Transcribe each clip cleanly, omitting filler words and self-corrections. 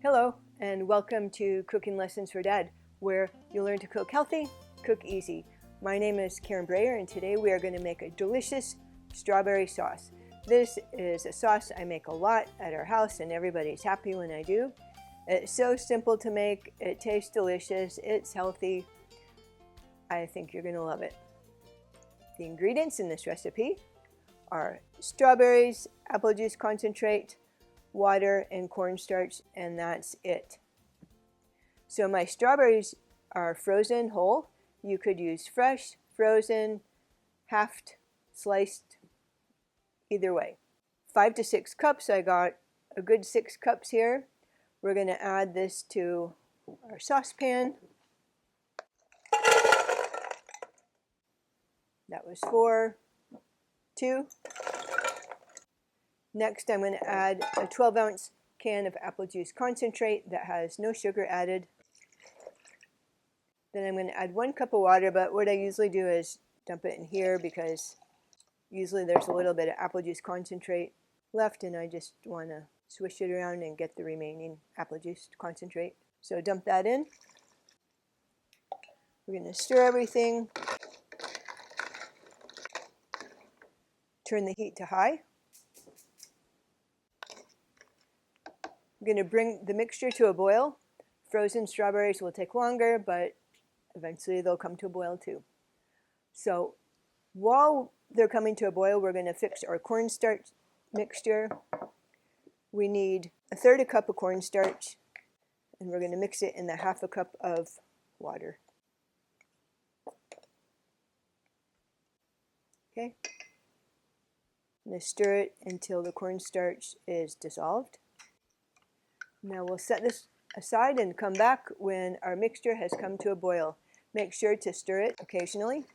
Hello, and welcome to Cooking Lessons for Dad, where you'll learn to cook healthy, cook easy. My name is Karen Breyer, and today we are going to make a delicious strawberry sauce. This is a sauce I make a lot at our house, and everybody's happy when I do. It's so simple to make, it tastes delicious, it's healthy. I think you're going to love it. The ingredients in this recipe are strawberries, apple juice concentrate, water, and cornstarch, and that's it. So my strawberries are frozen whole. You could use fresh, frozen, halved, sliced, either way. 5 to 6 cups. I got a good 6 cups here. We're going to add this to our saucepan. That was 4, 2. Next, I'm going to add a 12-ounce can of apple juice concentrate that has no sugar added. Then I'm going to add 1 cup of water, but what I usually do is dump it in here because usually there's a little bit of apple juice concentrate left, and I just want to swish it around and get the remaining apple juice concentrate. So dump that in. We're going to stir everything. Turn the heat to high. I'm going to bring the mixture to a boil. Frozen strawberries will take longer, but eventually they'll come to a boil too. So while they're coming to a boil, we're going to fix our cornstarch mixture. We need 1/3 cup of cornstarch, and we're going to mix it in the 1/2 cup of water. Okay. I'm going to stir it until the cornstarch is dissolved. Now we'll set this aside and come back when our mixture has come to a boil. Make sure to stir it occasionally.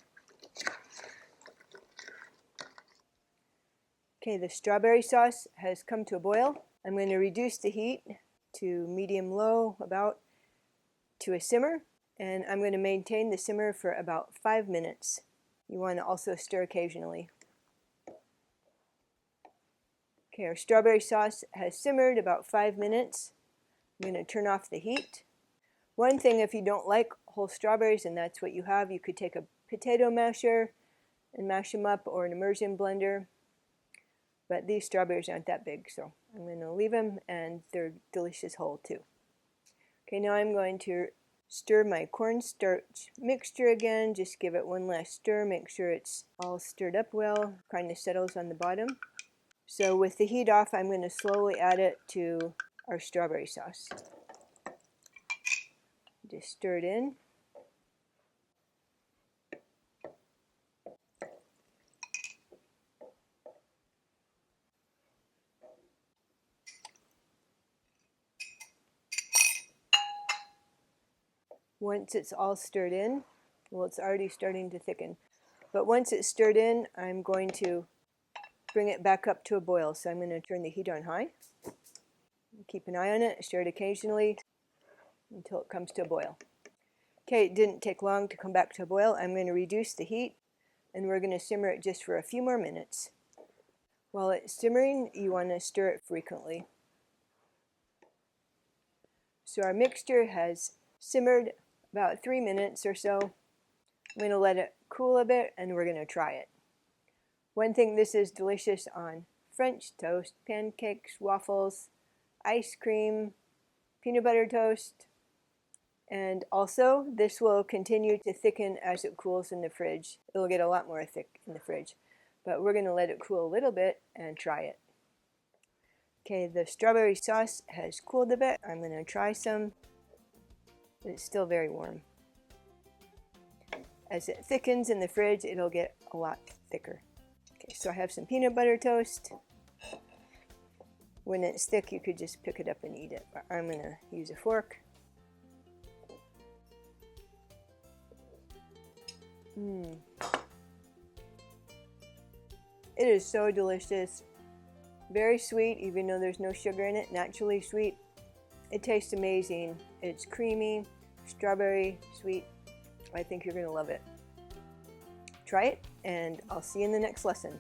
Okay, the strawberry sauce has come to a boil. I'm going to reduce the heat to medium-low, about to a simmer, and I'm going to maintain the simmer for about 5 minutes. You want to also stir occasionally. Okay, our strawberry sauce has simmered about 5 minutes. I'm going to turn off the heat. One thing, if you don't like whole strawberries and that's what you have, you could take a potato masher and mash them up, or an immersion blender. But these strawberries aren't that big, so I'm going to leave them, and they're delicious whole too. Okay, now I'm going to stir my cornstarch mixture again. Just give it one last stir. Make sure it's all stirred up well, kind of settles on the bottom. So with the heat off, I'm going to slowly add it to our strawberry sauce. Just stir it in. Once it's all stirred in, well, it's already starting to thicken, but once it's stirred in, I'm going to bring it back up to a boil. So I'm going to turn the heat on high. Keep an eye on it, stir it occasionally until it comes to a boil. Okay, it didn't take long to come back to a boil. I'm going to reduce the heat, and we're going to simmer it just for a few more minutes. While it's simmering, you want to stir it frequently. So our mixture has simmered about 3 minutes or so. I'm going to let it cool a bit, and we're going to try it. One thing, this is delicious on French toast, pancakes, waffles, ice cream, peanut butter toast, and also this will continue to thicken as it cools in the fridge. It'll get a lot more thick in the fridge, but we're going to let it cool a little bit and try it. Okay, the strawberry sauce has cooled a bit. I'm going to try some, but it's still very warm. As it thickens in the fridge, it'll get a lot thicker. Okay, so I have some peanut butter toast. When it's thick, you could just pick it up and eat it, but I'm going to use a fork. It is so delicious. Very sweet, even though there's no sugar in it, naturally sweet. It tastes amazing. It's creamy, strawberry, sweet. I think you're going to love it. Try it, and I'll see you in the next lesson.